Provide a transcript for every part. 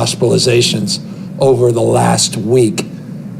hospitalizations over the last week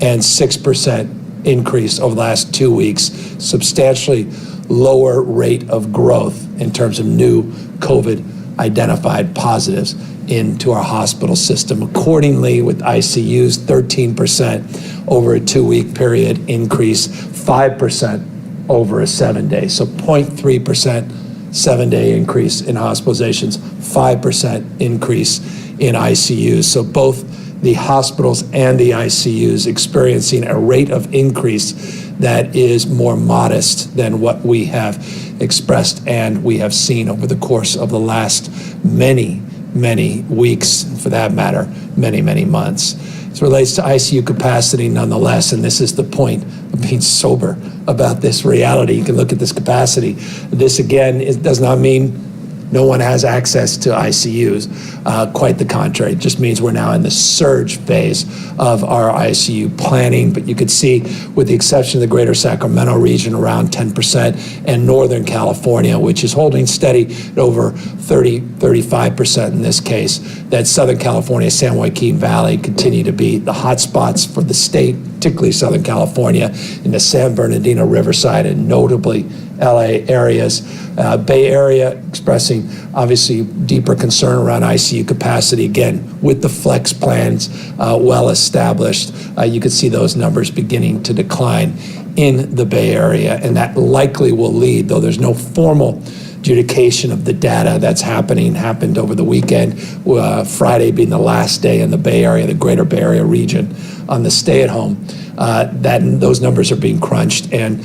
and 6% increase over the last 2 weeks, substantially lower rate of growth in terms of new COVID identified positives into our hospital system. Accordingly, with ICUs, 13% over a 2-week period increase, 5% over a 7-day. So 0.3% 7-day increase in hospitalizations, 5% increase in ICUs. So both the hospitals and the ICUs experiencing a rate of increase that is more modest than what we have expressed and we have seen over the course of the last many weeks, for that matter, many months. As it relates to ICU capacity, nonetheless, and this is the point of being sober about this reality. You can look at this capacity. This, again, does not mean no one has access to ICUs. Quite the contrary. It just means we're now in the surge phase of our ICU planning. But you could see, with the exception of the greater Sacramento region, around 10%, and Northern California, which is holding steady at over 35% in this case, that Southern California, San Joaquin Valley continue to be the hot spots for the state, particularly Southern California, in the San Bernardino, Riverside, and notably LA areas. Bay Area expressing obviously deeper concern around ICU capacity. Again, with the flex plans well established, you could see those numbers beginning to decline in the Bay Area, and that likely will lead, though there's no formal adjudication of the data that's happened over the weekend, Friday being the last day in the Bay Area, the greater Bay Area region, on the stay-at-home. Those numbers are being crunched, and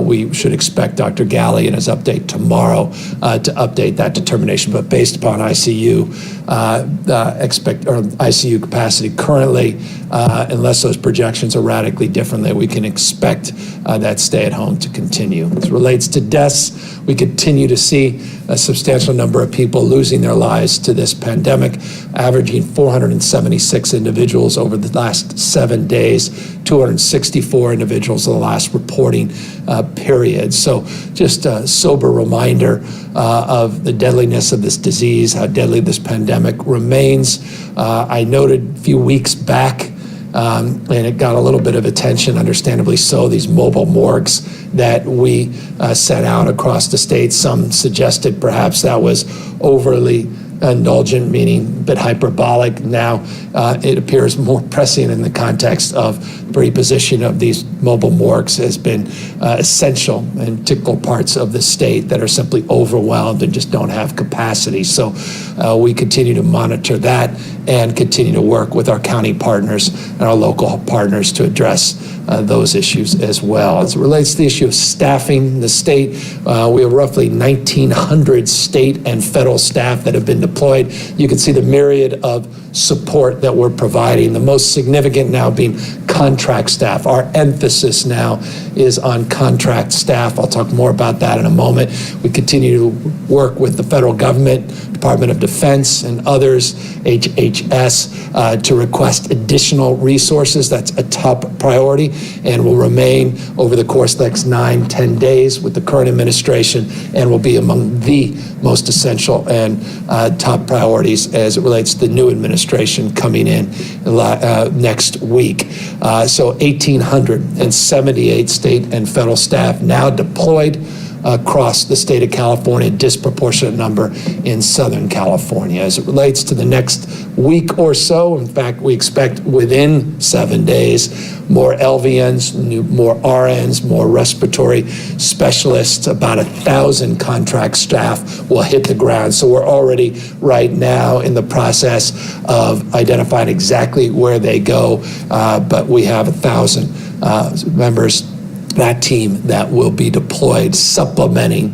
we should expect Dr. Galley in his update tomorrow to update that determination. But based upon ICU ICU capacity currently, unless those projections are radically different, that we can expect that stay-at-home to continue. As it relates to deaths, we continue to see a substantial number of people losing their lives to this pandemic, averaging 476 individuals over the last 7 days, 264 individuals in the last reporting period. So just a sober reminder of the deadliness of this disease, how deadly this pandemic remains. I noted a few weeks back, and it got a little bit of attention, understandably so, these mobile morgues that we sent out across the state. Some suggested perhaps that was overly indulgent, meaning a bit hyperbolic. Now it appears more pressing in the context of the reposition of these mobile morgues has been essential in particular parts of the state that are simply overwhelmed and just don't have capacity. So we continue to monitor that and continue to work with our county partners and our local partners to address those issues as well. As it relates to the issue of staffing in the state, we have roughly 1,900 state and federal staff that have been deployed. You can see the myriad of support that we're providing, the most significant now being contract staff. Our emphasis now is on contract staff. I'll talk more about that in a moment. We continue to work with the federal government, Department of Defense and others, HHS, to request additional resources. That's a top priority and will remain over the course of the next 9-10 days with the current administration, and will be among the most essential and top priorities as it relates to the new administration coming in next week. So 1,878 state and federal staff now deployed across the state of California, disproportionate number in Southern California. As it relates to the next week or so, in fact, we expect within 7 days, more LVNs, more RNs, more respiratory specialists, about 1,000 contract staff will hit the ground. So we're already right now in the process of identifying exactly where they go, but we have 1,000 members, that team that will be deployed, supplementing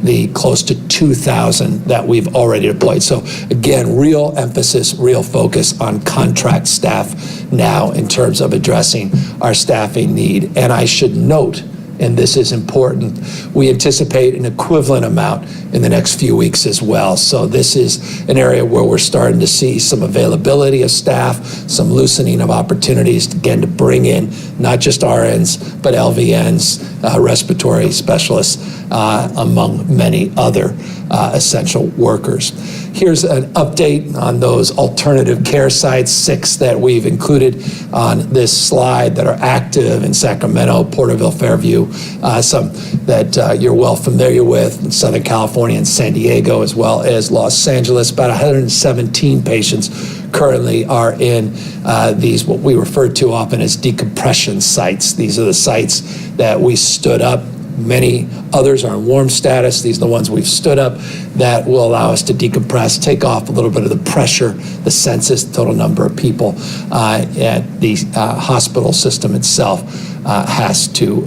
the close to 2,000 that we've already deployed. So again, real emphasis, real focus on contract staff now in terms of addressing our staffing need. And I should note, and this is important, we anticipate an equivalent amount in the next few weeks as well. So this is an area where we're starting to see some availability of staff, some loosening of opportunities, again, to bring in not just RNs, but LVNs, respiratory specialists, among many other essential workers. Here's an update on those alternative care sites, 6 that we've included on this slide that are active in Sacramento, Porterville, Fairview, some that you're well familiar with in Southern California and San Diego, as well as Los Angeles. About 117 patients currently are in these, what we refer to often as decompression sites. These are the sites that we stood up. Many others are in warm status. These are the ones we've stood up that will allow us to decompress, take off a little bit of the pressure, the census, the total number of people at the hospital system itself has to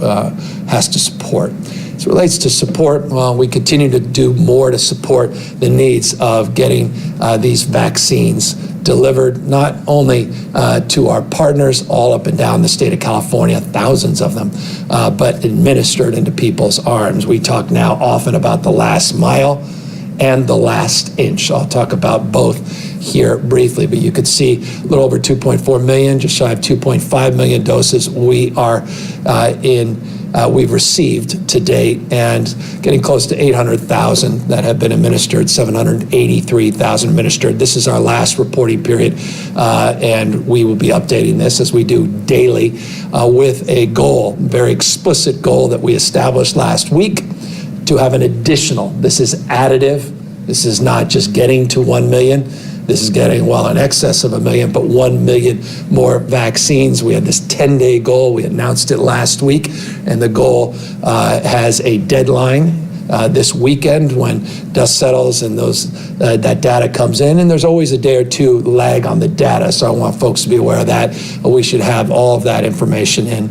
support. As it relates to support, well, we continue to do more to support the needs of getting these vaccines delivered not only to our partners all up and down the state of California, thousands of them, but administered into people's arms. We talk now often about the last mile and the last inch. I'll talk about both here briefly, but you could see a little over 2.4 million, just shy of 2.5 million doses we are we've received to date, and getting close to 800,000 that have been administered, 783,000 administered. This is our last reporting period, and we will be updating this as we do daily with a goal, very explicit goal that we established last week to have an additional, this is additive, this is not just getting to 1 million, this is getting well in excess of 1 million, but 1 million more vaccines. We had this 10-day goal. We announced it last week, and the goal has a deadline this weekend when dust settles and that data comes in. And there's always a day or two lag on the data, so I want folks to be aware of that. We should have all of that information in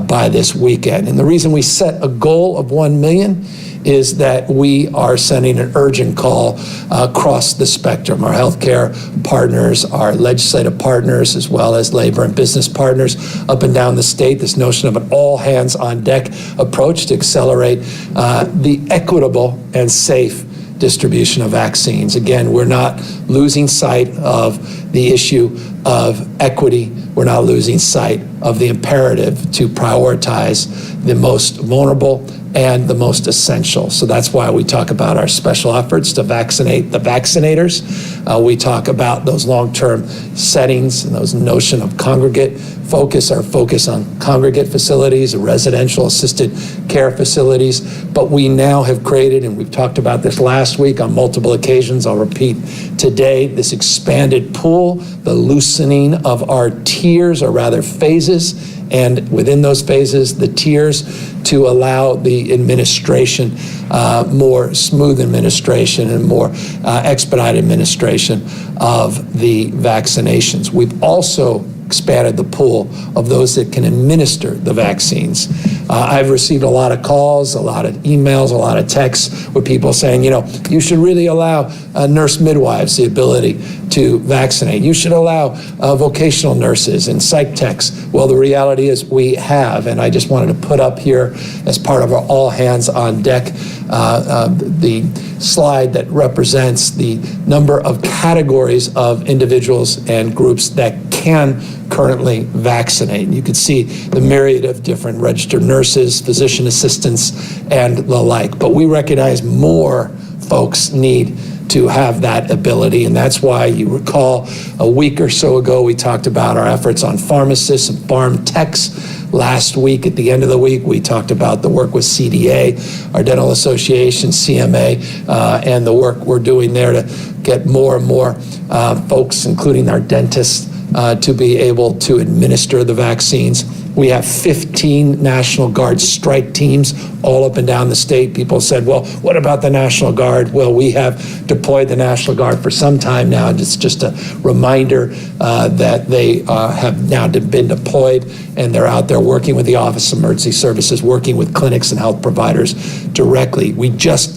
by this weekend. And the reason we set a goal of 1 million is that we are sending an urgent call across the spectrum. Our healthcare partners, our legislative partners, as well as labor and business partners up and down the state, this notion of an all-hands-on-deck approach to accelerate the equitable and safe distribution of vaccines. Again, we're not losing sight of the issue of equity. We're not losing sight of the imperative to prioritize the most vulnerable and the most essential. So that's why we talk about our special efforts to vaccinate the vaccinators. We talk about those long-term settings and those notion of congregate focus, our focus on congregate facilities, residential assisted care facilities. But we now have created, and we've talked about this last week on multiple occasions, I'll repeat today, this expanded pool, the loosening of our tiers, or rather phases, and within those phases, the tiers, to allow the administration, more smooth administration and more expedited administration of the vaccinations. We've also expanded the pool of those that can administer the vaccines. I've received a lot of calls, a lot of emails, a lot of texts with people saying, you know, you should really allow nurse midwives the ability to vaccinate. You should allow vocational nurses and psych techs. Well, the reality is we have, and I just wanted to put up here as part of our all hands on deck the slide that represents the number of categories of individuals and groups that can currently vaccinate. And you can see the myriad of different registered nurses, physician assistants, and the like. But we recognize more folks need to have that ability, and that's why you recall a week or so ago we talked about our efforts on pharmacists and pharm techs. Last week, at the end of the week, we talked about the work with CDA, our dental association, CMA, and the work we're doing there to get more and more folks, including our dentists, to be able to administer the vaccines. We have 15 National Guard strike teams all up and down the state. People said, well, what about the National Guard? Well, we have deployed the National Guard for some time now. It's just a reminder that they have now been deployed, and they're out there working with the Office of Emergency Services, working with clinics and health providers directly. We just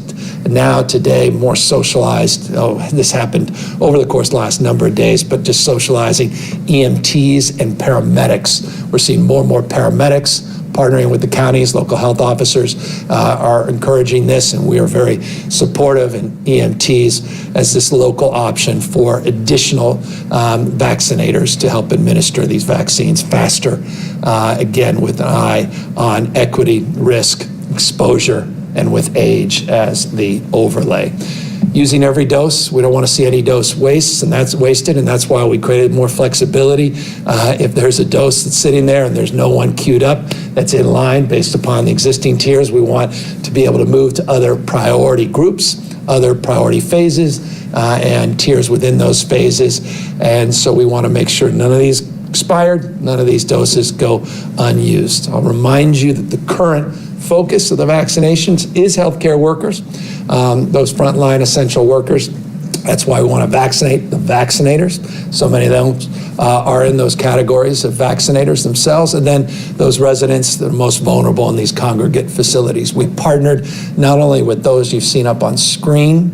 now today more socialized, this happened over the course of the last number of days, but just socializing EMTs and paramedics. We're seeing more and more paramedics, partnering with the counties, local health officers are encouraging this, and we are very supportive, and EMTs as this local option for additional vaccinators to help administer these vaccines faster, again, with an eye on equity, risk, exposure, and with age as the overlay. Using every dose, we don't want to see any dose wastes, and that's wasted, and that's why we created more flexibility. If there's a dose that's sitting there and there's no one queued up that's in line based upon the existing tiers, we want to be able to move to other priority groups, other priority phases, and tiers within those phases. And so we want to make sure none of these expired, none of these doses go unused. I'll remind you that the current focus of the vaccinations is healthcare workers, those frontline essential workers. That's why we want to vaccinate the vaccinators. So many of them are in those categories of vaccinators themselves, and then those residents that are most vulnerable in these congregate facilities. We partnered not only with those you've seen up on screen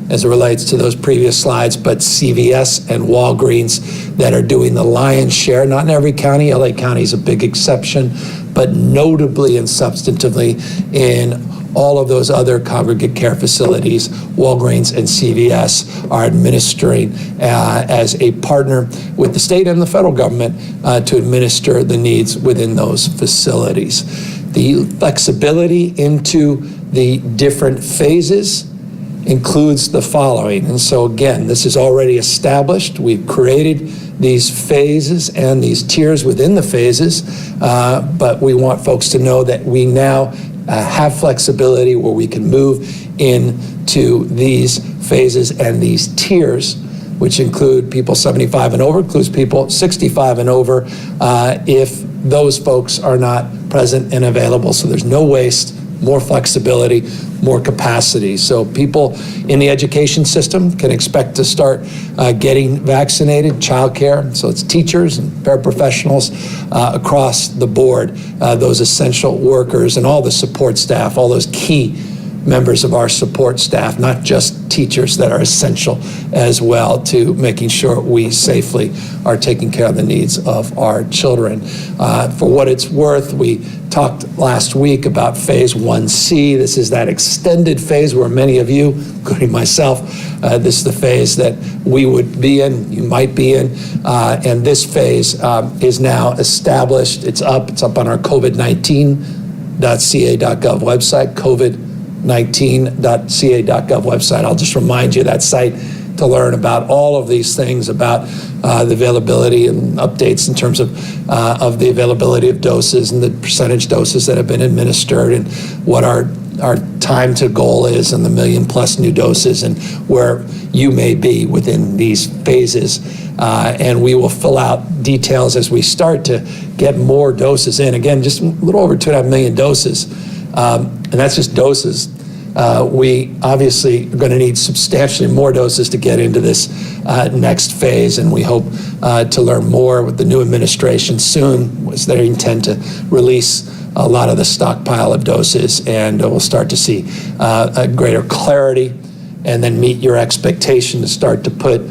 as it relates to those previous slides, but CVS and Walgreens that are doing the lion's share, not in every county. LA County is a big exception, but notably and substantively in all of those other congregate care facilities, Walgreens and CVS are administering as a partner with the state and the federal government to administer the needs within those facilities. The flexibility into the different phases includes the following. And so again, this is already established. We've created these phases and these tiers within the phases, but we want folks to know that we now have flexibility where we can move into these phases and these tiers, which include people 75 and over, includes people 65 and over, if those folks are not present and available. So there's no waste, more flexibility, more capacity. So people in the education system can expect to start getting vaccinated, childcare, so it's teachers and paraprofessionals across the board, those essential workers and all the support staff, all those key members of our support staff, not just teachers that are essential as well to making sure we safely are taking care of the needs of our children. For what it's worth, we talked last week about phase 1C. This is that extended phase where many of you, including myself, this is the phase that we would be in, you might be in, and this phase is now established. It's up on our covid19.ca.gov website, covid19.ca.gov website. I'll just remind you that site to learn about all of these things, about the availability and updates in terms of the availability of doses and the percentage doses that have been administered and what our time to goal is and the 1 million+ new doses and where you may be within these phases. And we will fill out details as we start to get more doses in. Again, just a little over 2.5 million doses. And that's just doses. We obviously are going to need substantially more doses to get into this next phase, and we hope to learn more with the new administration soon, as they intend to release a lot of the stockpile of doses, and we'll start to see a greater clarity and then meet your expectation to start to put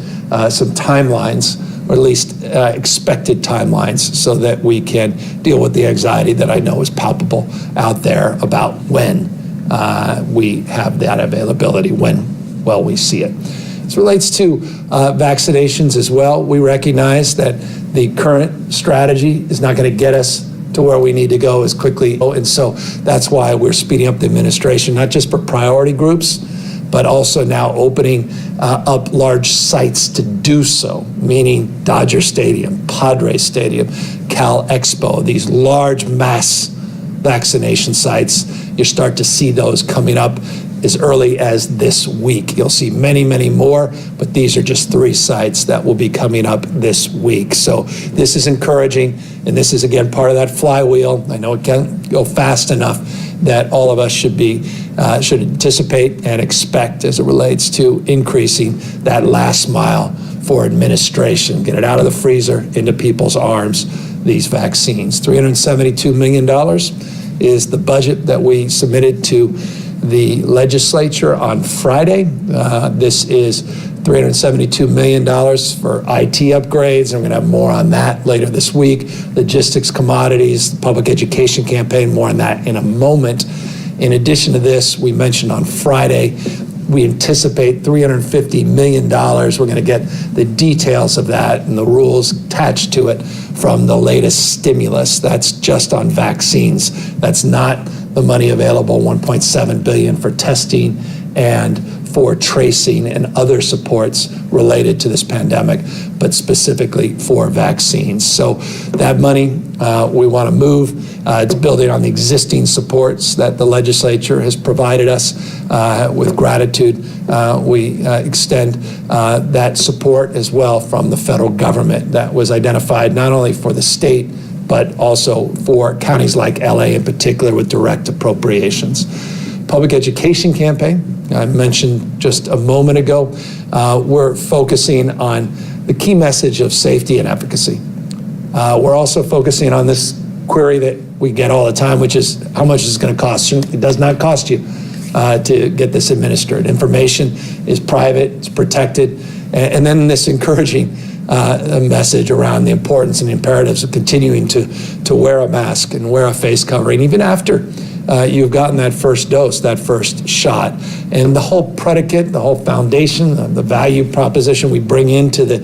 some timelines, or at least expected timelines, so that we can deal with the anxiety that I know is palpable out there about when we have that availability, when, well, we see it. As it relates to vaccinations as well, we recognize that the current strategy is not going to get us to where we need to go as quickly. And so that's why we're speeding up the administration, not just for priority groups, but also now opening up large sites to do so, meaning Dodger Stadium, Padres Stadium, Cal Expo, these large mass vaccination sites. You start to see those coming up as early as this week. You'll see many, many more, but these are just 3 sites that will be coming up this week. So this is encouraging, and this is, again, part of that flywheel. I know it can't go fast enough that all of us should anticipate and expect as it relates to increasing that last mile for administration. Get it out of the freezer into people's arms, these vaccines. $372 million is the budget that we submitted to the legislature on Friday. This is $372 million for IT upgrades, and we're going to have more on that later this week. Logistics, commodities, the public education campaign, more on that in a moment. In addition to this, we mentioned on Friday, we anticipate $350 million. We're going to get the details of that and the rules attached to it from the latest stimulus. That's just on vaccines. That's not the money available, $1.7 billion for testing and for tracing and other supports related to this pandemic, but specifically for vaccines. So that money we want to move. It's building on the existing supports that the legislature has provided us. With gratitude, we extend that support as well from the federal government that was identified not only for the state, but also for counties like LA in particular with direct appropriations. Public education campaign, I mentioned just a moment ago, we're focusing on the key message of safety and efficacy. We're also focusing on this query that we get all the time, which is how much is it going to cost? It does not cost you to get this administered. Information is private, it's protected, and then this encouraging message around the importance and the imperatives of continuing to wear a mask and wear a face covering, even after you've gotten that first dose, that first shot. And the whole predicate, the whole foundation, the value proposition we bring into the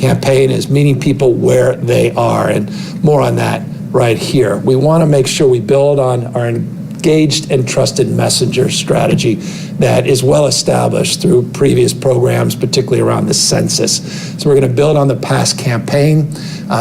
campaign is meeting people where they are, and more on that right here. We want to make sure we build on our engaged and trusted messenger strategy that is well established through previous programs, particularly around the census. So we're going to build on the past campaign.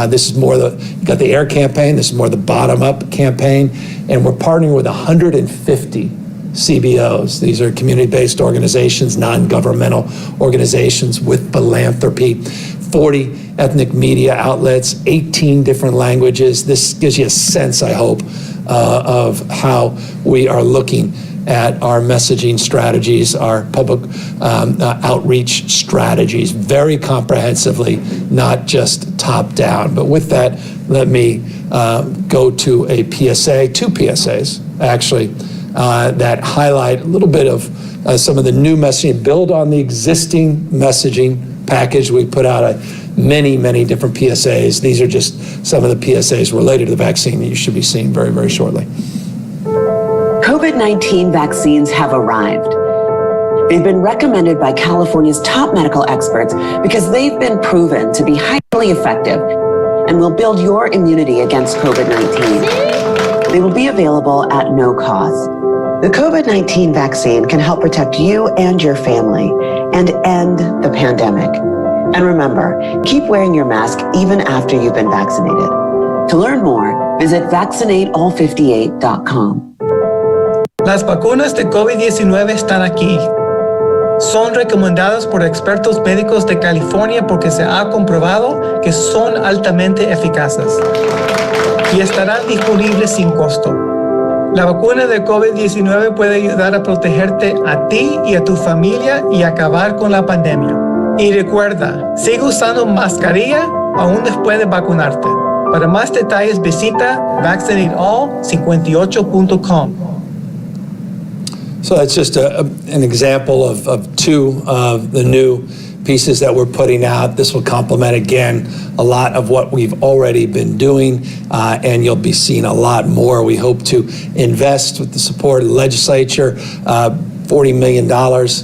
This is more you got the air campaign, this is more the bottom-up campaign, and we're partnering with 150 CBOs. These are community-based organizations, non-governmental organizations with philanthropy, 40 ethnic media outlets, 18 different languages. This gives you a sense, I hope, of how we are looking at our messaging strategies, our public outreach strategies, very comprehensively, not just top down. But with that, let me go to a PSA, two PSAs, actually, that highlight a little bit of some of the new messaging, build on the existing messaging package. We put out many, many different PSAs. These are just some of the PSAs related to the vaccine that you should be seeing very, very shortly. COVID-19 vaccines have arrived. They've been recommended by California's top medical experts because they've been proven to be highly effective and will build your immunity against COVID-19. They will be available at no cost. The COVID-19 vaccine can help protect you and your family and end the pandemic. And remember, keep wearing your mask even after you've been vaccinated. To learn more, visit vaccinateall58.com. Las vacunas de COVID-19 están aquí. Son recomendadas por expertos médicos de California porque se ha comprobado que son altamente eficaces y estarán disponibles sin costo. La vacuna de COVID-19 puede ayudar a protegerte a ti y a tu familia y acabar con la pandemia. Y recuerda, sigue usando mascarilla aún después de vacunarte. Para más detalles visita vaccinateall58.com. So that's just an example of two of the new pieces that we're putting out. This will complement, again, a lot of what we've already been doing, and you'll be seeing a lot more. We hope to invest with the support of the legislature, $40 million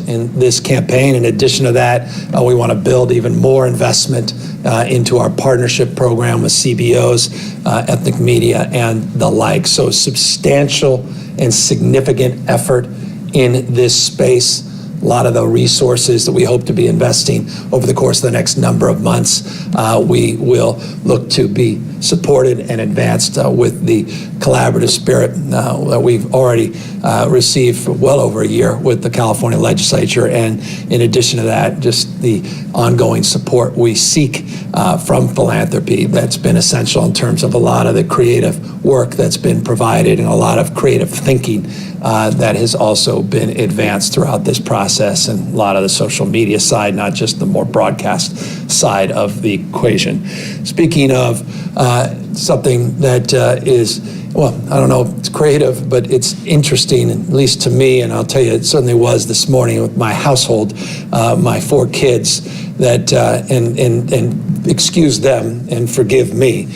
in this campaign. In addition to that, we want to build even more investment into our partnership program with CBOs, ethnic media, and the like. So substantial and significant effort in this space. A lot of the resources that we hope to be investing over the course of the next number of months, we will look to be supported and advanced with the collaborative spirit that we've already received for well over a year with the California legislature. And in addition to that, just the ongoing support we seek from philanthropy that's been essential in terms of a lot of the creative work that's been provided and a lot of creative thinking that has also been advanced throughout this process, and a lot of the social media side, not just the more broadcast side of the equation. Speaking of something that is, well, I don't know if it's creative, but it's interesting, at least to me, and I'll tell you, it certainly was this morning with my household, my 4 kids, that, and excuse them and forgive me,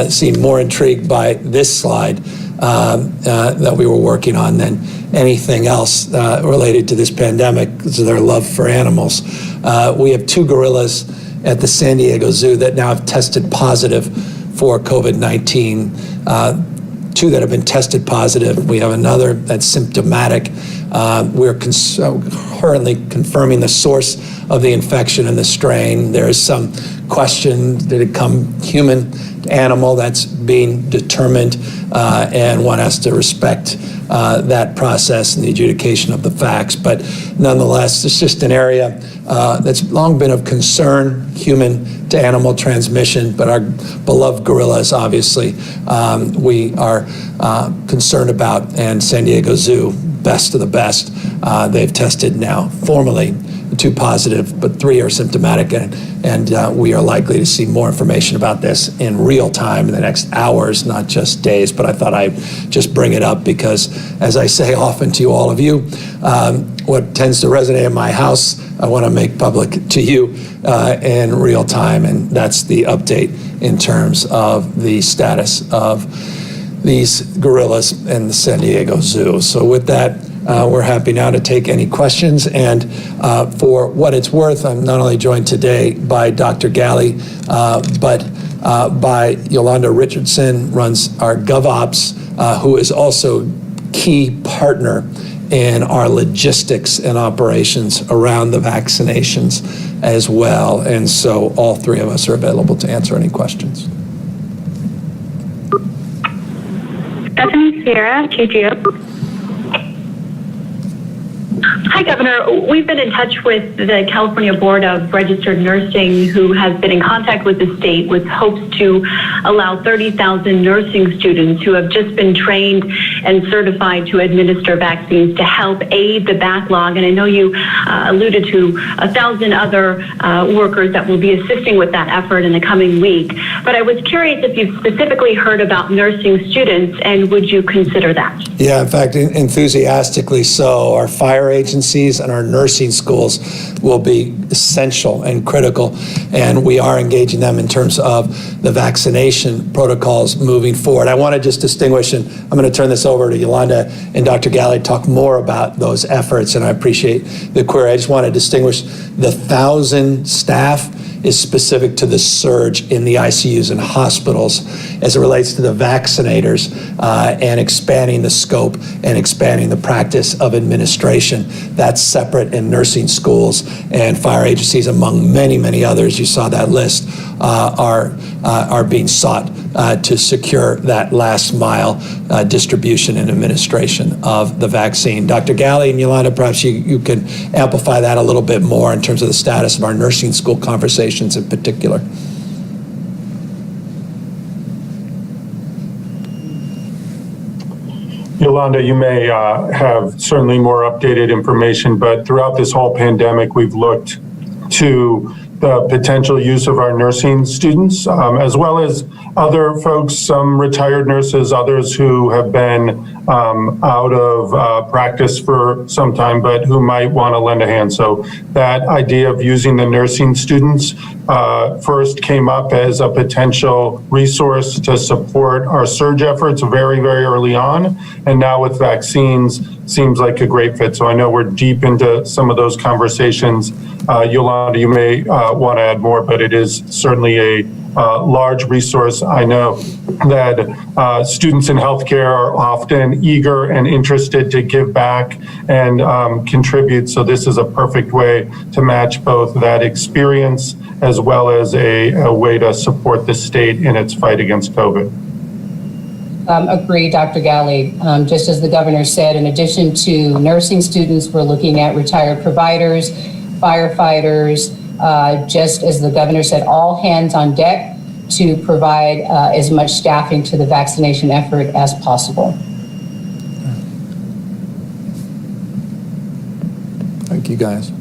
seemed more intrigued by this slide that we were working on than anything else related to this pandemic, because of their love for animals. We have 2 gorillas at the San Diego Zoo that now have tested positive for COVID-19. 2 that have been tested positive. We have another that's symptomatic. We're currently confirming the source of the infection and the strain. There is some question, did it come human to animal? That's being determined, and one has to respect that process and the adjudication of the facts. But nonetheless, it's just an area that's long been of concern, human to animal transmission, but our beloved gorillas, obviously, we are concerned about, and San Diego Zoo, best of the best. They've tested now formally 2 positive, but 3 are symptomatic, and we are likely to see more information about this in real time in the next hours, not just days. But I thought I'd just bring it up because, as I say often to all of you, what tends to resonate in my house, I want to make public to you in real time, and that's the update in terms of the status of these gorillas in the San Diego Zoo. So with that, we're happy now to take any questions. And for what it's worth, I'm not only joined today by Dr. Galley, but by Yolanda Richardson, runs our GovOps, who is also key partner in our logistics and operations around the vaccinations as well. And so all 3 of us are available to answer any questions. Stephanie Sierra, KGO. Hi, Governor. We've been in touch with the California Board of Registered Nursing, who has been in contact with the state with hopes to allow 30,000 nursing students who have just been trained and certified to administer vaccines to help aid the backlog. And I know you alluded to 1,000 other workers that will be assisting with that effort in the coming week. But I was curious if you've specifically heard about nursing students, and would you consider that? Yeah, in fact, enthusiastically so. Our fire agencies and our nursing schools will be essential and critical, and we are engaging them in terms of the vaccination protocols moving forward. I want to just distinguish, and I'm going to turn this over to Yolanda and Dr. Galley to talk more about those efforts, and I appreciate the query. I just want to distinguish the 1,000 staff is specific to the surge in the ICUs and hospitals as it relates to the vaccinators and expanding the scope and expanding the practice of administration. That's separate in nursing schools and fire agencies, among many, many others. You saw that list are being sought to secure that last mile distribution and administration of the vaccine. Dr. Galley and Yolanda, perhaps you can amplify that a little bit more in terms of the status of our nursing school conversations in particular. Yolanda, you may have certainly more updated information, but throughout this whole pandemic, we've looked to the potential use of our nursing students, as well as other folks, some retired nurses, others who have been out of practice for some time, but who might want to lend a hand. So that idea of using the nursing students first came up as a potential resource to support our surge efforts very, very early on. And now with vaccines, seems like a great fit. So I know we're deep into some of those conversations. Yolanda, you may want to add more, but it is certainly a large resource. I know that students in healthcare are often eager and interested to give back and contribute. So this is a perfect way to match both that experience as well as a way to support the state in its fight against COVID. Agree, Dr. Galley. Just as the governor said, in addition to nursing students, we're looking at retired providers, firefighters, just as the governor said, all hands on deck to provide as much staffing to the vaccination effort as possible. Thank you, guys.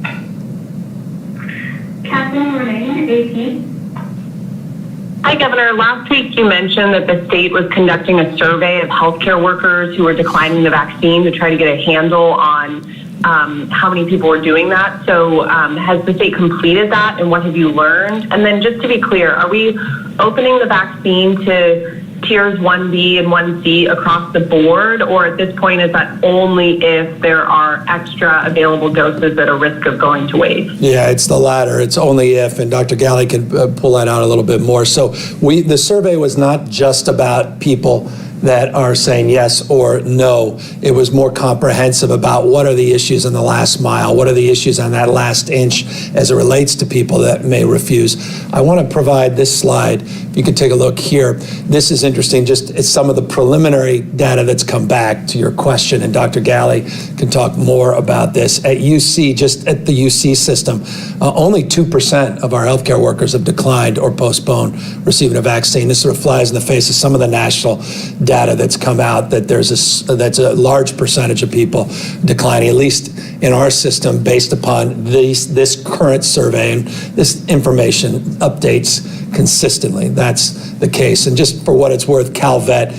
Catherine Renee, AP. Hi, Governor. Last week you mentioned that the state was conducting a survey of healthcare workers who were declining the vaccine to try to get a handle on how many people were doing that. So has the state completed that, and what have you learned? And then just to be clear, are we opening the vaccine to tiers 1B and 1C across the board, or at this point is that only if there are extra available doses at a risk of going to waste? Yeah, it's the latter. It's only if, and Dr. Galley can pull that out a little bit more. So the survey was not just about people that are saying yes or no. It was more comprehensive about what are the issues in the last mile, what are the issues on that last inch as it relates to people that may refuse. I want to provide this slide. If you could take a look here. This is interesting, just it's some of the preliminary data that's come back to your question, and Dr. Galley can talk more about this. At UC, just at the UC system, only 2% of our healthcare workers have declined or postponed receiving a vaccine. This sort of flies in the face of some of the national data that's come out that that's a large percentage of people declining, at least in our system, based upon this current survey, and this information updates consistently. That's the case. And just for what it's worth, CalVet,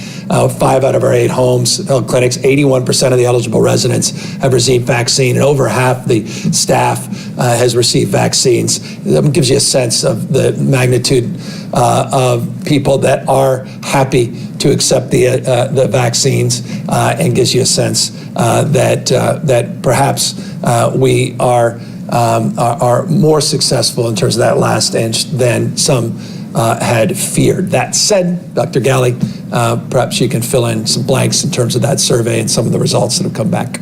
5 out of our 8 homes, health clinics, 81% of the eligible residents have received vaccine, and over half the staff has received vaccines. That gives you a sense of the magnitude of people that are happy to accept the vaccines, and gives you a sense that perhaps we are more successful in terms of that last inch than some had feared. That said, Dr. Galley, perhaps you can fill in some blanks in terms of that survey and some of the results that have come back.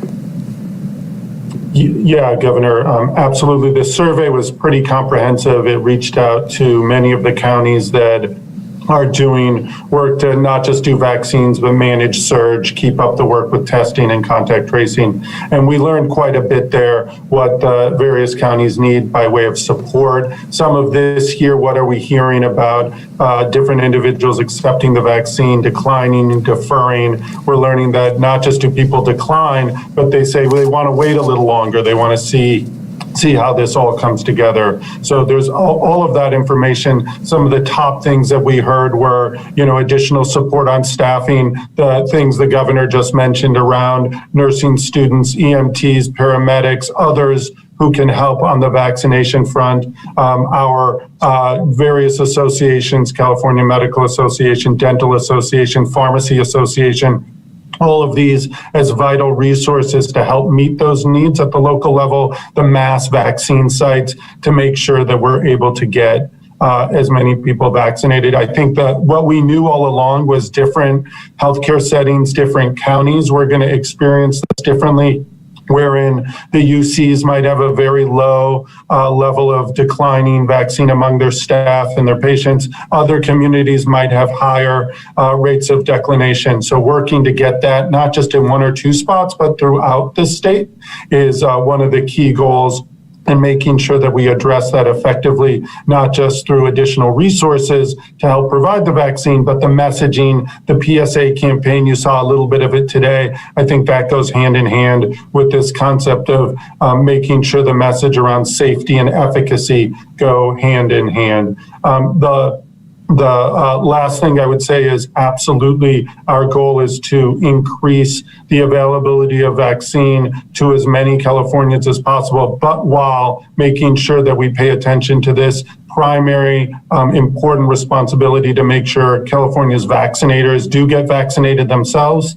Yeah, Governor, absolutely. The survey was pretty comprehensive. It reached out to many of the counties that are doing work to not just do vaccines, but manage surge, keep up the work with testing and contact tracing. And we learned quite a bit there what the various counties need by way of support. Some of this here, what are we hearing about different individuals accepting the vaccine, declining and deferring. We're learning that not just do people decline, but they say they want to wait a little longer. They want to see how this all comes together. So there's all of that information. Some of the top things that we heard were, additional support on staffing, the things the governor just mentioned around nursing students, EMTs, paramedics, others who can help on the vaccination front. Our various associations, California Medical Association, Dental Association, Pharmacy Association, all of these as vital resources to help meet those needs at the local level, the mass vaccine sites, to make sure that we're able to get as many people vaccinated. I think that what we knew all along was different healthcare settings, different counties were going to experience this differently, wherein the UCs might have a very low level of declining vaccine among their staff and their patients. Other communities might have higher rates of declination. So working to get that, not just in 1 or 2 spots, but throughout the state is one of the key goals, and making sure that we address that effectively, not just through additional resources to help provide the vaccine, but the messaging, the PSA campaign, you saw a little bit of it today. I think that goes hand in hand with this concept of making sure the message around safety and efficacy go hand in hand. The last thing I would say is absolutely our goal is to increase the availability of vaccine to as many Californians as possible, but while making sure that we pay attention to this primary important responsibility to make sure California's vaccinators do get vaccinated themselves,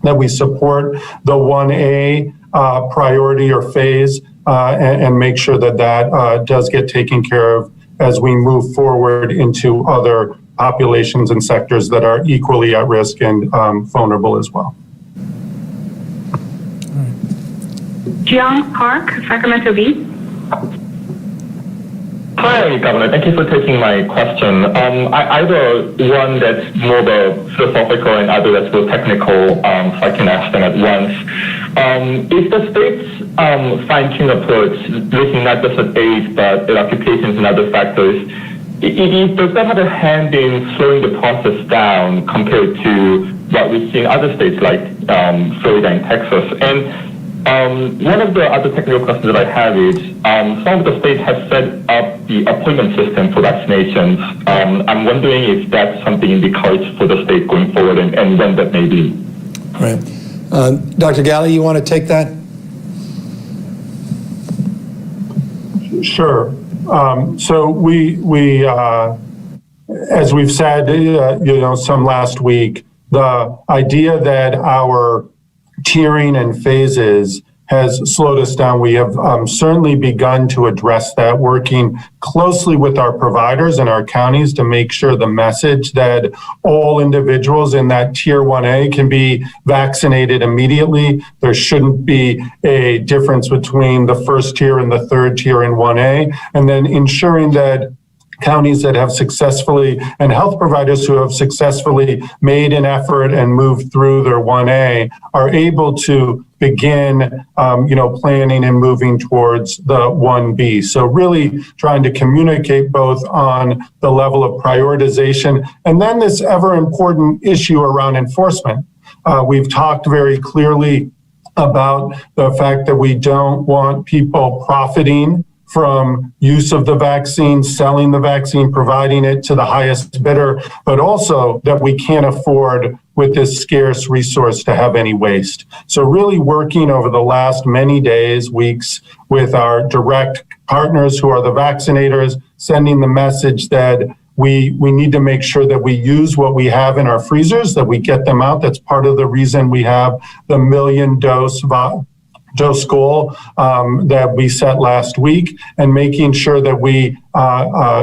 that we support the 1A priority or phase and make sure that that does get taken care of as we move forward into other populations and sectors that are equally at risk and vulnerable as well. Jiang Park, Sacramento Bee. Hi, Governor. Thank you for taking my question. Either one that's more philosophical and other that's more technical, so I can ask them at once. Is the state's fine-tuned approach, looking not just at age, but at occupations and other factors, does that have a hand in slowing the process down compared to what we see in other states like Florida and Texas? And One of the other technical questions that I have is some of the states have set up the appointment system for vaccinations. I'm wondering if that's something in the cards for the state going forward and when that may be. Right. Dr. Galley, you want to take that? Sure. So we as we've said, some last week, the idea that our tiering and phases has slowed us down. We have certainly begun to address that, working closely with our providers and our counties to make sure the message that all individuals in that Tier 1A can be vaccinated immediately. There shouldn't be a difference between the first tier and the third tier in 1A, and then ensuring that counties that have successfully and health providers who have successfully made an effort and moved through their 1A are able to begin, planning and moving towards the 1B. So really trying to communicate both on the level of prioritization and then this ever important issue around enforcement. We've talked very clearly about the fact that we don't want people profiting from use of the vaccine, selling the vaccine, providing it to the highest bidder, but also that we can't afford with this scarce resource to have any waste. So really working over the last many days, weeks with our direct partners who are the vaccinators, sending the message that we need to make sure that we use what we have in our freezers, that we get them out. That's part of the reason we have the 1 million dose goal that we set last week, and making sure that we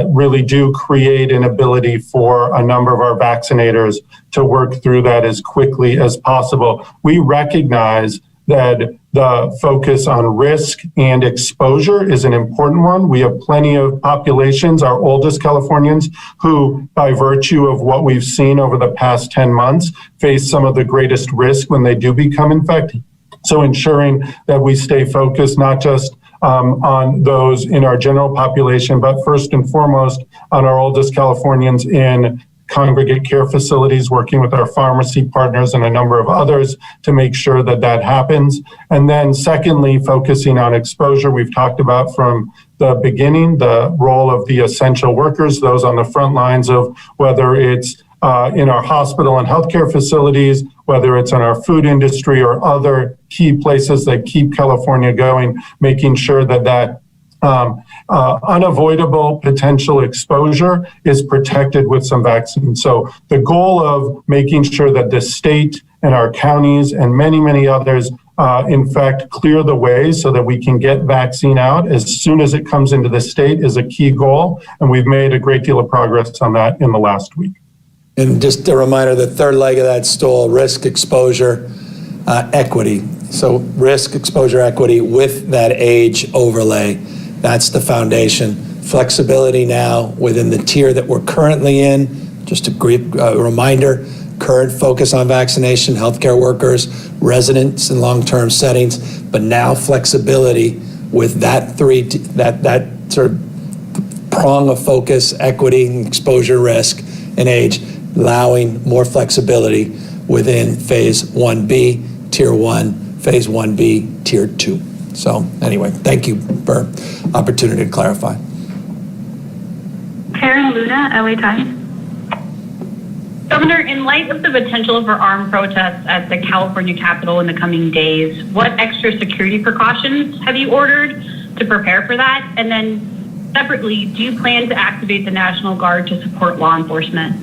really do create an ability for a number of our vaccinators to work through that as quickly as possible. We recognize that the focus on risk and exposure is an important one. We have plenty of populations, our oldest Californians, who, by virtue of what we've seen over the past 10 months, face some of the greatest risk when they do become infected. So ensuring that we stay focused not just on those in our general population, but first and foremost on our oldest Californians in congregate care facilities, working with our pharmacy partners and a number of others to make sure that that happens. And then secondly, focusing on exposure. We've talked about from the beginning the role of the essential workers, those on the front lines of whether it's in our hospital and healthcare facilities, whether it's in our food industry or other key places that keep California going, making sure that unavoidable potential exposure is protected with some vaccine. So the goal of making sure that the state and our counties and many, many others, in fact, clear the way so that we can get vaccine out as soon as it comes into the state is a key goal. And we've made a great deal of progress on that in the last week. And just a reminder, the third leg of that stool, risk, exposure, equity. So risk, exposure, equity with that age overlay. That's the foundation. Flexibility now within the tier that we're currently in. Just a reminder, current focus on vaccination, healthcare workers, residents in long-term settings, but now flexibility with that that sort of prong of focus, equity, exposure, risk, and age, allowing more flexibility within phase 1B, tier 1, phase 1B, tier 2. So anyway, thank you for opportunity to clarify. Karen Luna, LA Times. Governor, in light of the potential for armed protests at the California Capitol in the coming days, what extra security precautions have you ordered to prepare for that? And then separately, do you plan to activate the National Guard to support law enforcement?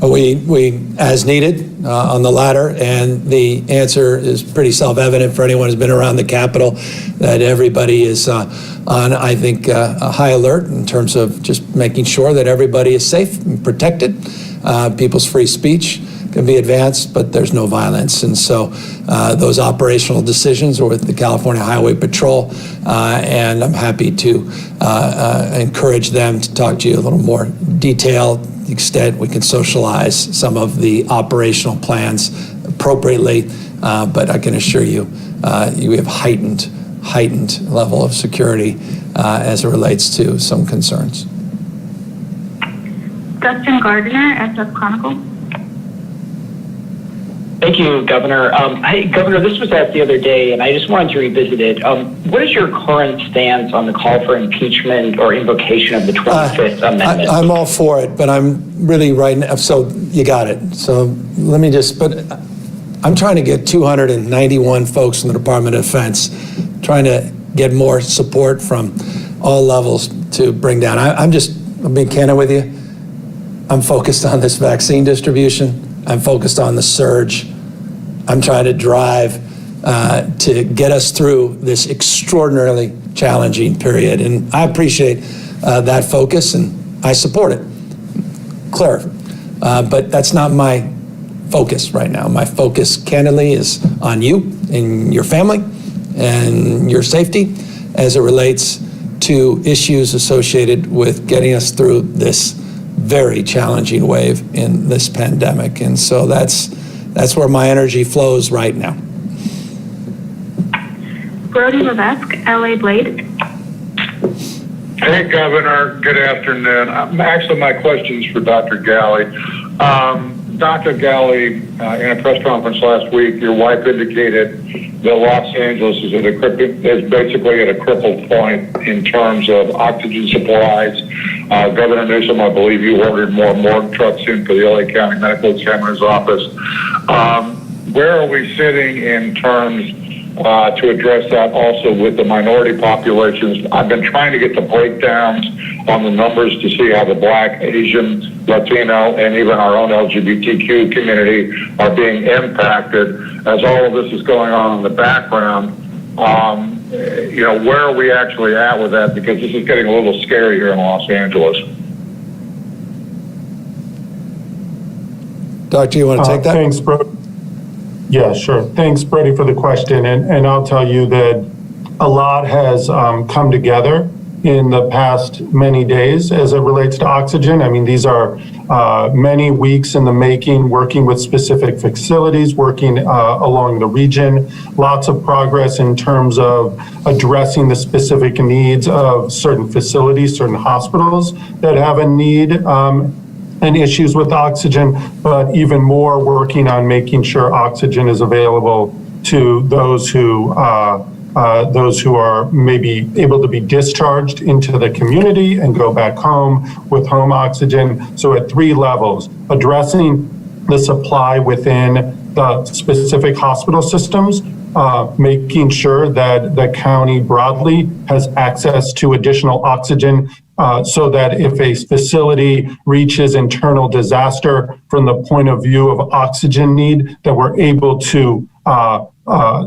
We as needed on the latter, and the answer is pretty self-evident for anyone who's been around the Capitol, that everybody is on, I think, a high alert in terms of just making sure that everybody is safe and protected. People's free speech can be advanced, but there's no violence. And so those operational decisions are with the California Highway Patrol, and I'm happy to encourage them to talk to you a little more detailed, the extent we can socialize some of the operational plans appropriately, but I can assure you, we have heightened level of security as it relates to some concerns. Dustin Gardner, SF Chronicle. Thank you, Governor. Hey, Governor, this was asked the other day, and I just wanted to revisit it. What is your current stance on the call for impeachment or invocation of the 25th Amendment? I'm all for it, but I'm really right now, so you got it. So let me just, but I'm trying to get 291 folks from the Department of Defense, trying to get more support from all levels to bring down. I'm being candid with you. I'm focused on this vaccine distribution. I'm focused on the surge. I'm trying to drive to get us through this extraordinarily challenging period. And I appreciate that focus, and I support it. Clear. But that's not my focus right now. My focus, candidly, is on you and your family and your safety as it relates to issues associated with getting us through this very challenging wave in this pandemic. And so that's where my energy flows right now. Brody Levesque, LA Blade. Hey, Governor. Good afternoon. Actually, my question is for Dr. Galley. Dr. Galley, in a press conference last week, your wife indicated that Los Angeles is basically at a crippled point in terms of oxygen supplies. Governor Newsom, I believe you ordered more morgue trucks in for the LA County Medical Examiner's Office. Where are we sitting in terms to address that also with the minority populations? I've been trying to get the breakdowns on the numbers to see how the Black, Asian, Latino, and even our own LGBTQ community are being impacted. As all of this is going on in the background, where are we actually at with that? Because this is getting a little scary here in Los Angeles. Doctor, you want to take that? Thanks, Brody. Yeah, sure. Thanks, Brody, for the question. And I'll tell you that a lot has come together in the past many days as it relates to oxygen. I mean, these are many weeks in the making, working with specific facilities, working along the region. Lots of progress in terms of addressing the specific needs of certain facilities, certain hospitals that have a need and issues with oxygen, but even more working on making sure oxygen is available to those who are maybe able to be discharged into the community and go back home with home oxygen. So at 3 levels, addressing the supply within the specific hospital systems, making sure that the county broadly has access to additional oxygen so that if a facility reaches internal disaster from the point of view of oxygen need, that we're able to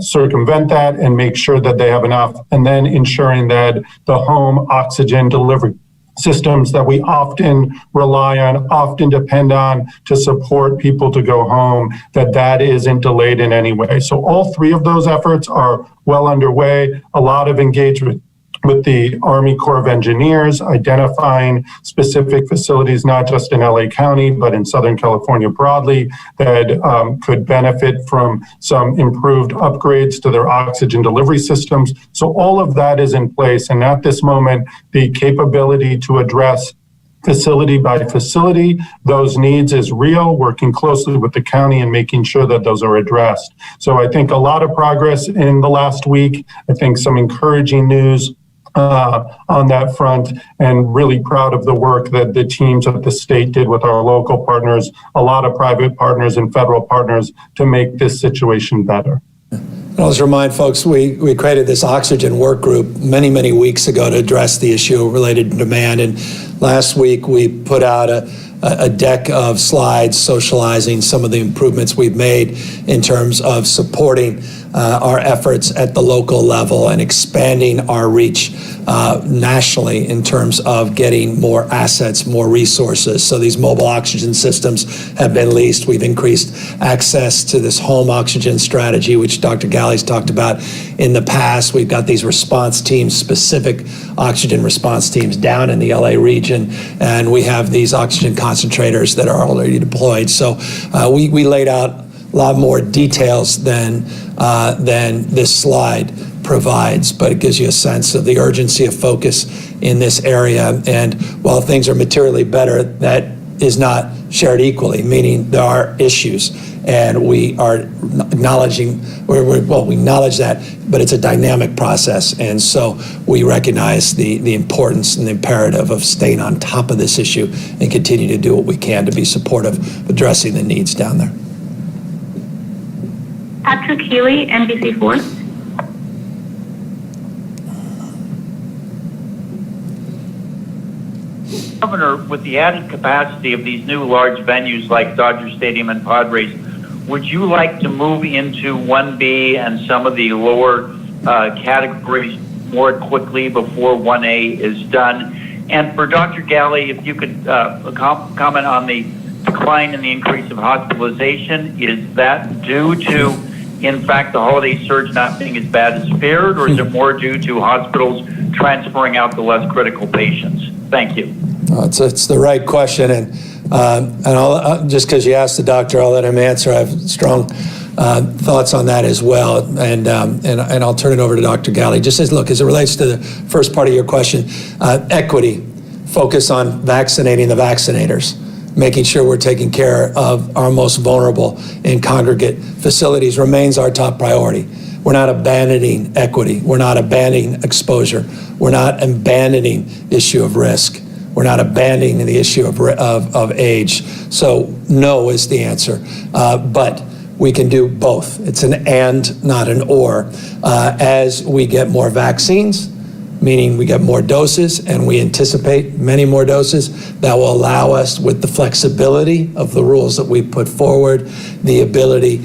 circumvent that and make sure that they have enough, and then ensuring that the home oxygen delivery systems that we often rely on, often depend on to support people to go home, that isn't delayed in any way. So all 3 of those efforts are well underway. A lot of engagement with the Army Corps of Engineers, identifying specific facilities, not just in LA County, but in Southern California broadly, that could benefit from some improved upgrades to their oxygen delivery systems. So all of that is in place. And at this moment, the capability to address facility by facility those needs is real, working closely with the county and making sure that those are addressed. So I think a lot of progress in the last week. I think some encouraging news on that front, and really proud of the work that the teams at the state did with our local partners, a lot of private partners and federal partners to make this situation better. I'll just remind folks, we created this oxygen work group many, many weeks ago to address the issue related to demand. And last week we put out a deck of slides socializing some of the improvements we've made in terms of supporting our efforts at the local level and expanding our reach nationally in terms of getting more assets, more resources. So these mobile oxygen systems have been leased. We've increased access to this home oxygen strategy, which Dr. Galley's talked about in the past. We've got these response teams, specific oxygen response teams down in the LA region, and we have these oxygen concentrators that are already deployed. So we laid out a lot more details than this slide provides, but it gives you a sense of the urgency of focus in this area. And while things are materially better, that is not shared equally, meaning there are issues, and we are acknowledging, we acknowledge that, but it's a dynamic process, and so we recognize the importance and the imperative of staying on top of this issue and continue to do what we can to be supportive of addressing the needs down there. Patrick Healy, NBC4. Governor, with the added capacity of these new large venues like Dodger Stadium and Padres, would you like to move into 1B and some of the lower categories more quickly before 1A is done? And for Dr. Galley, if you could comment on the decline in the increase of hospitalization, is that due to, in fact, the holiday surge not being as bad as feared, or is it more due to hospitals transferring out the less critical patients? Thank you. It's the right question, and I'll, just because you asked the doctor, I'll let him answer. I have strong thoughts on that as well, and I'll turn it over to Dr. Galley. Just as it relates to the first part of your question, equity, focus on vaccinating the vaccinators, making sure we're taking care of our most vulnerable in congregate facilities remains our top priority. We're not abandoning equity. We're not abandoning exposure. We're not abandoning the issue of risk. We're not abandoning the issue of age. So no is the answer. But we can do both. It's an and, not an or. As we get more vaccines, meaning we get more doses, and we anticipate many more doses, that will allow us, with the flexibility of the rules that we put forward, the ability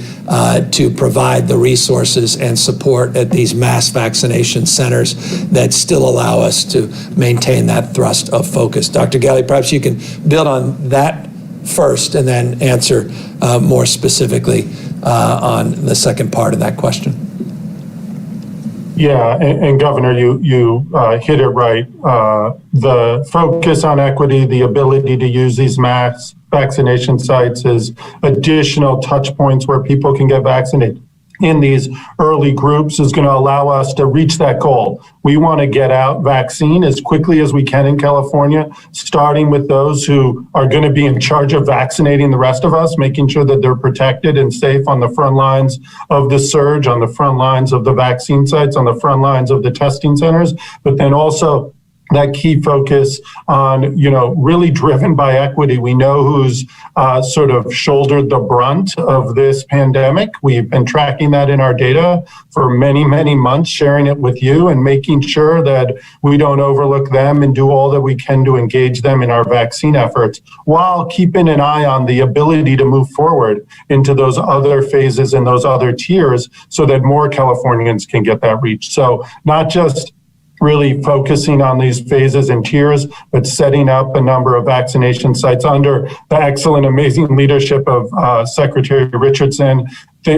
to provide the resources and support at these mass vaccination centers that still allow us to maintain that thrust of focus. Dr. Galley, perhaps you can build on that first and then answer more specifically on the second part of that question. Yeah, and Governor, you hit it right. The focus on equity, the ability to use these mass vaccination sites as additional touch points where people can get vaccinated in these early groups is going to allow us to reach that goal. We want to get out vaccine as quickly as we can in California, starting with those who are going to be in charge of vaccinating the rest of us, making sure that they're protected and safe on the front lines of the surge, on the front lines of the vaccine sites, on the front lines of the testing centers, but then also that key focus on, really driven by equity. We know who's sort of shouldered the brunt of this pandemic. We've been tracking that in our data for many, many months, sharing it with you and making sure that we don't overlook them and do all that we can to engage them in our vaccine efforts, while keeping an eye on the ability to move forward into those other phases and those other tiers so that more Californians can get that reach. So not just really focusing on these phases and tiers, but setting up a number of vaccination sites under the excellent, amazing leadership of Secretary Richardson,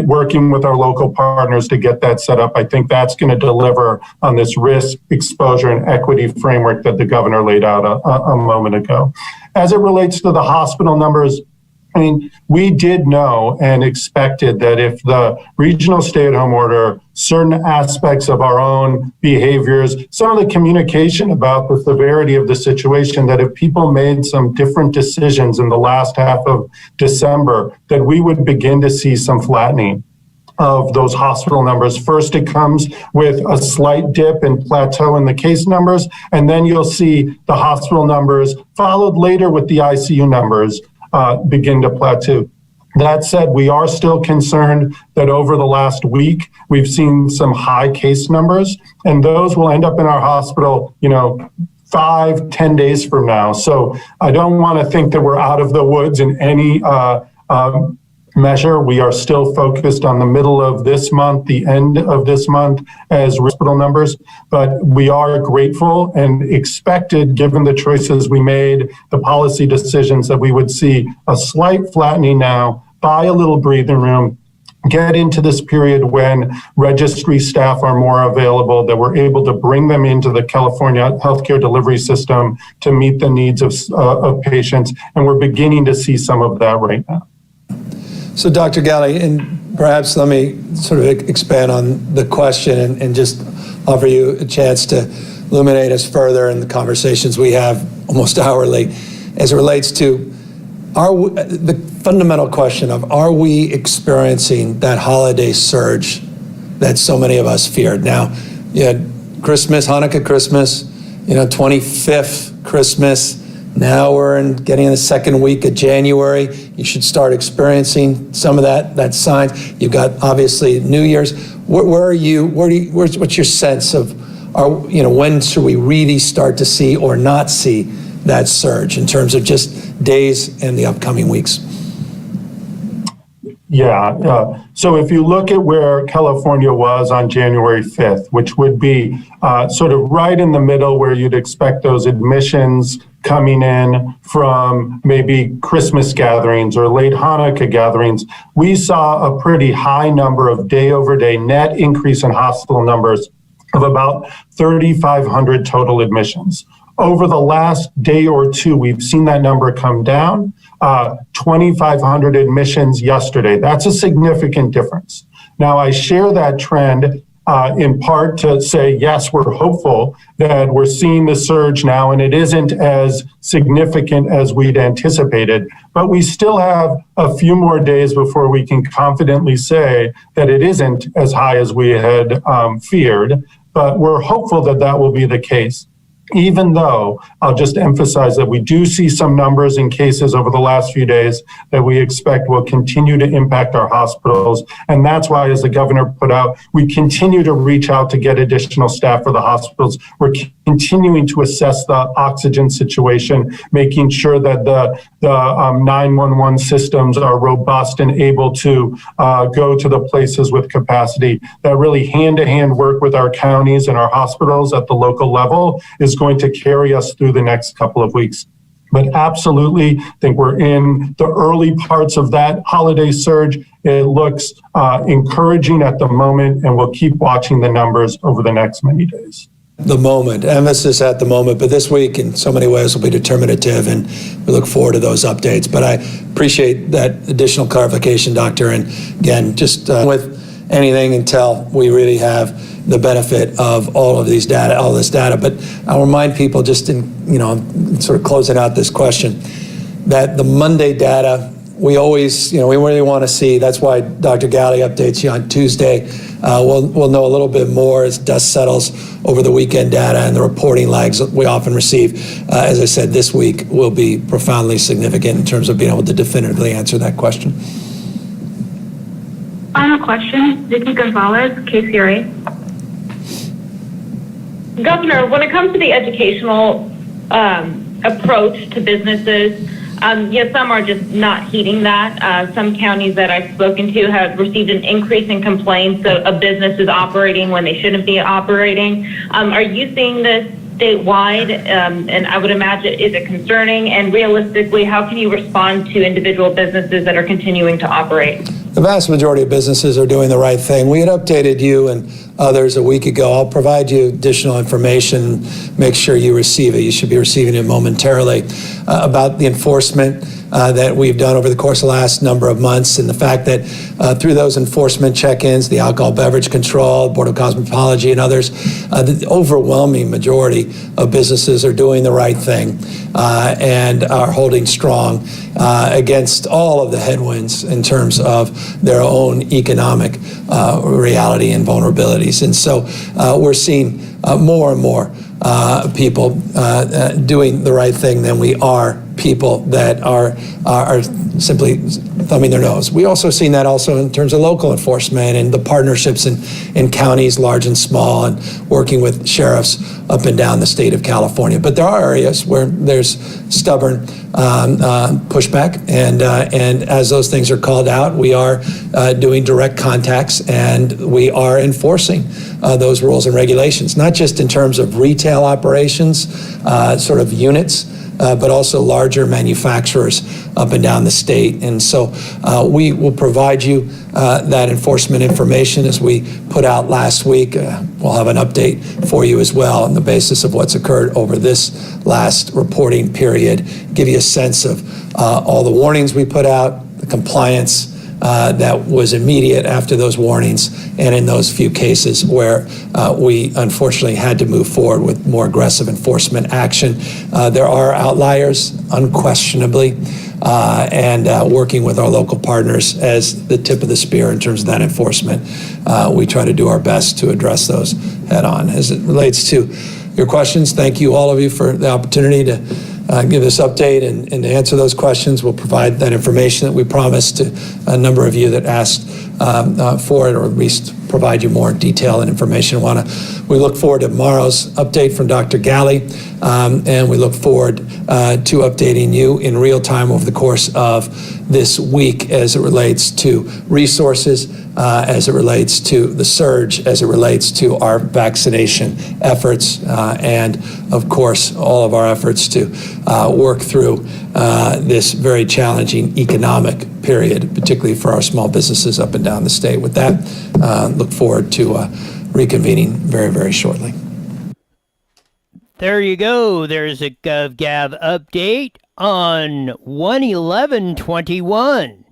working with our local partners to get that set up. I think that's going to deliver on this risk, exposure, and equity framework that the governor laid out a moment ago. As it relates to the hospital numbers, we did know and expected that if the regional stay-at-home order, certain aspects of our own behaviors, some of the communication about the severity of the situation, that if people made some different decisions in the last half of December, that we would begin to see some flattening of those hospital numbers. First, it comes with a slight dip and plateau in the case numbers, and then you'll see the hospital numbers followed later with the ICU numbers begin to plateau. That said, we are still concerned that over the last week, we've seen some high case numbers, and those will end up in our hospital, 5-10 days from now. So I don't want to think that we're out of the woods in any measure. We are still focused on the middle of this month, the end of this month as hospital numbers, but we are grateful and expected, given the choices we made, the policy decisions, that we would see a slight flattening now, buy a little breathing room, get into this period when registry staff are more available, that we're able to bring them into the California healthcare delivery system to meet the needs of patients. And we're beginning to see some of that right now. So Dr. Galley, and perhaps let me sort of expand on the question and just offer you a chance to illuminate us further in the conversations we have almost hourly as it relates to the fundamental question of, are we experiencing that holiday surge that so many of us feared? Now, you had Christmas, Hanukkah, Christmas, 25th Christmas. Now we're getting in the second week of January. You should start experiencing some of that signs. You've got obviously New Year's. Where are you? What's your sense of, when should we really start to see or not see that surge in terms of just days and the upcoming weeks? Yeah. So if you look at where California was on January 5th, which would be sort of right in the middle where you'd expect those admissions coming in from maybe Christmas gatherings or late Hanukkah gatherings, we saw a pretty high number of day-over-day net increase in hospital numbers of about 3,500 total admissions. Over the last day or two, we've seen that number come down, 2,500 admissions yesterday. That's a significant difference. Now, I share that trend in part to say, yes, we're hopeful that we're seeing the surge now, and it isn't as significant as we'd anticipated, but we still have a few more days before we can confidently say that it isn't as high as we had feared, but we're hopeful that that will be the case. Even though I'll just emphasize that we do see some numbers in cases over the last few days that we expect will continue to impact our hospitals. And that's why, as the governor put out, we continue to reach out to get additional staff for the hospitals. We're continuing to assess the oxygen situation, making sure that the 911 systems are robust and able to go to the places with capacity. That really hand-to-hand work with our counties and our hospitals at the local level is going to carry us through the next couple of weeks. But absolutely, I think we're in the early parts of that holiday surge. It looks encouraging at the moment, and we'll keep watching the numbers over the next many days. The moment, emphasis at the moment, but this week in so many ways will be determinative, and we look forward to those updates. But I appreciate that additional clarification, Doctor. And again, just with anything until we really have the benefit of all this data. But I'll remind people, just in sort of closing out this question, that the Monday data, we always, we really want to see. That's why Dr. Galley updates you on Tuesday. We'll know a little bit more as dust settles over the weekend data and the reporting lags that we often receive. As I said, this week will be profoundly significant in terms of being able to definitively answer that question. Final question, Vicky Gonzalez, KCRA. Governor, when it comes to the educational approach to businesses, some are just not heeding that. Some counties that I've spoken to have received an increase in complaints of businesses operating when they shouldn't be operating. Are you seeing this statewide? And I would imagine, is it concerning? And realistically, how can you respond to individual businesses that are continuing to operate? The vast majority of businesses are doing the right thing. We had updated you and others a week ago. I'll provide you additional information, make sure you receive it. You should be receiving it momentarily, about the enforcement that we've done over the course of the last number of months, and the fact that through those enforcement check-ins, the Alcohol Beverage Control, Board of Cosmetology, and others, the overwhelming majority of businesses are doing the right thing and are holding strong against all of the headwinds in terms of their own economic reality and vulnerabilities. And so we're seeing more and more people doing the right thing than we are people that are simply thumbing their nose. We also seen that also in terms of local enforcement and the partnerships in counties, large and small, and working with sheriffs up and down the state of California. But there are areas where there's stubborn pushback, and as those things are called out, we are doing direct contacts, and we are enforcing those rules and regulations, not just in terms of retail operations, sort of units, but also larger manufacturers up and down the state. And so we will provide you that enforcement information as we put out last week. We'll have an update for you as well on the basis of what's occurred over this last reporting period, give you a sense of all the warnings we put out, the compliance, that was immediate after those warnings, and in those few cases where we unfortunately had to move forward with more aggressive enforcement action. There are outliers, unquestionably, and working with our local partners as the tip of the spear in terms of that enforcement, we try to do our best to address those head on. As it relates to your questions, thank you, all of you, for the opportunity to give this update and to answer those questions. We'll provide that information that we promised to a number of you that asked for it, or at least provide you more detail and information. We look forward to tomorrow's update from Dr. Galley, and we look forward to updating you in real time over the course of this week as it relates to resources, as it relates to the surge, as it relates to our vaccination efforts, and of course, all of our efforts to work through this very challenging economic period, particularly for our small businesses up and down the state. With that, look forward to reconvening very, very shortly. There you go. There's a GovGav update on 1/11/21.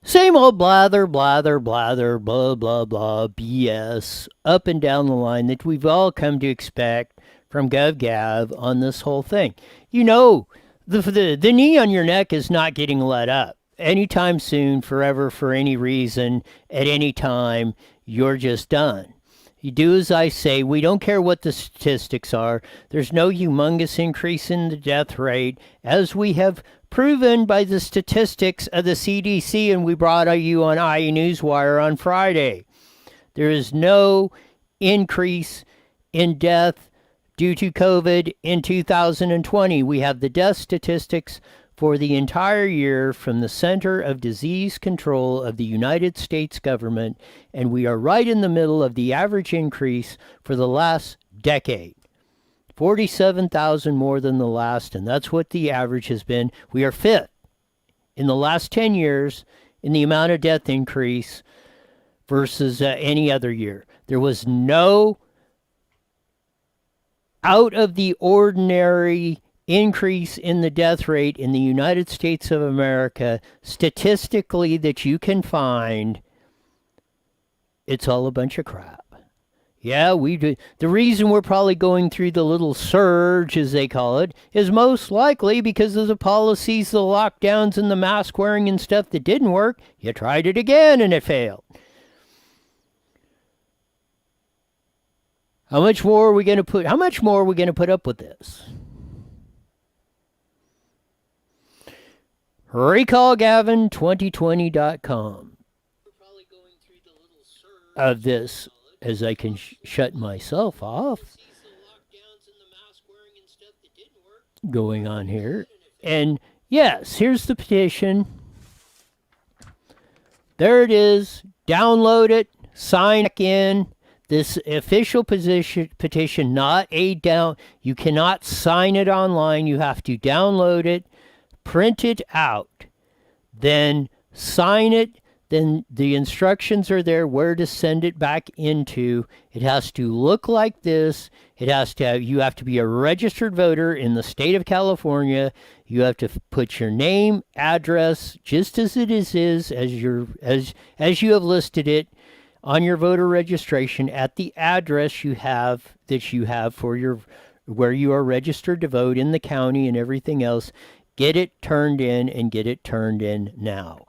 Same old blather, blah, blah, blah, BS up and down the line that we've all come to expect from GovGav on this whole thing. You know, the knee on your neck is not getting let up anytime soon, forever, for any reason, at any time. You're just done. You do as I say. We don't care what the statistics are. There's no humongous increase in the death rate, as we have proven by the statistics of the CDC, and we brought you on IE Newswire on Friday. There is no increase in death due to COVID in 2020. We have the death statistics for the entire year from the Center of Disease Control of the United States government, and we are right in the middle of the average increase for the last decade. 47,000 more than the last, and that's what the average has been. We are fifth in the last 10 years in the amount of death increase versus any other year. There was no out of the ordinary increase in the death rate in the United States of America statistically that you can find. It's all a bunch of crap. Yeah, we do. The reason we're probably going through the little surge, as they call it, is most likely because of the policies, the lockdowns, and the mask wearing and stuff that didn't work. You tried it again and it failed. How much more are we going to put up with this? RecallGavin2020.com of this, as I can shut myself off going on here. And yes, here's the petition. There it is. Download it. Sign in. This official petition, not a down. You cannot sign it online. You have to download it, print it out, then sign it. Then the instructions are there where to send it back into. It has to look like this. You have to be a registered voter in the state of California. You have to put your name, address, just as it is as you have listed it on your voter registration at the address you have for your where you are registered to vote in the county and everything else. Get it turned in, and get it turned in now.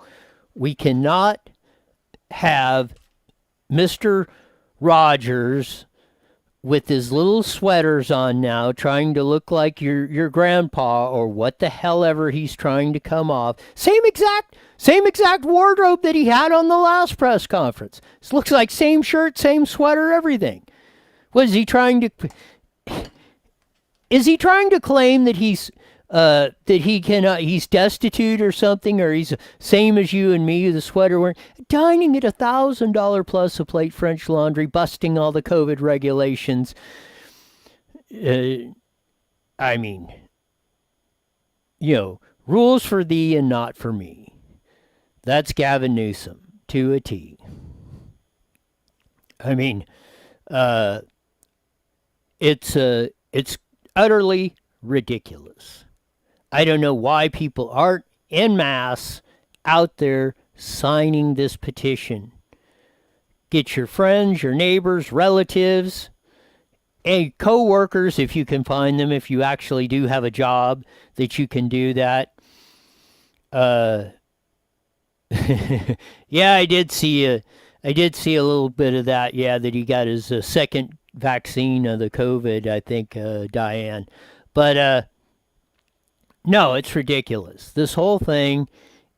We cannot have Mr. Rogers with his little sweaters on now trying to look like your grandpa or what the hell ever he's trying to come off. Same exact wardrobe that he had on the last press conference. It looks like same shirt, same sweater, everything. Is he trying to claim that he's destitute or something, or he's same as you and me, the sweater wearing, dining at $1,000 plus a plate French Laundry, busting all the COVID regulations. Rules for thee and not for me. That's Gavin Newsom to a T. It's utterly ridiculous. I don't know why people aren't en masse out there signing this petition. Get your friends, your neighbors, relatives, and co-workers, if you can find them, if you actually do have a job that you can do that. Yeah, I did see a little bit of that. Yeah, that he got his second vaccine of the COVID, I think, Diane. But no, it's ridiculous. This whole thing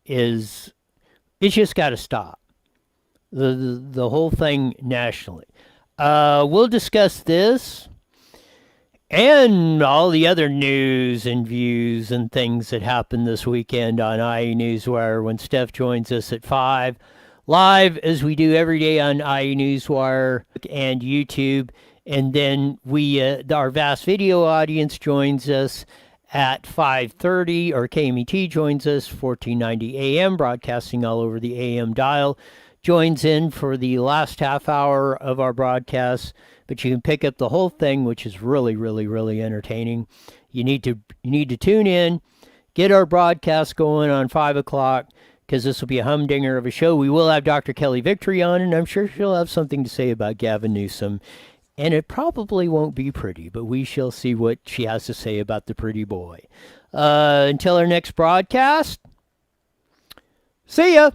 it's just got to stop. The whole thing nationally. We'll discuss this and all the other news and views and things that happened this weekend on IE Newswire when Steph joins us at 5. Live, as we do every day on IE Newswire and YouTube. And then our vast video audience joins us at 5:30, or KMET joins us, 1490 AM, broadcasting all over the AM dial. Joins in for the last half hour of our broadcast, but you can pick up the whole thing, which is really, really, really entertaining. You need to tune in, get our broadcast going on 5 o'clock, because this will be a humdinger of a show. We will have Dr. Kelly Victory on, and I'm sure she'll have something to say about Gavin Newsom. And it probably won't be pretty, but we shall see what she has to say about the pretty boy. Until our next broadcast, see ya!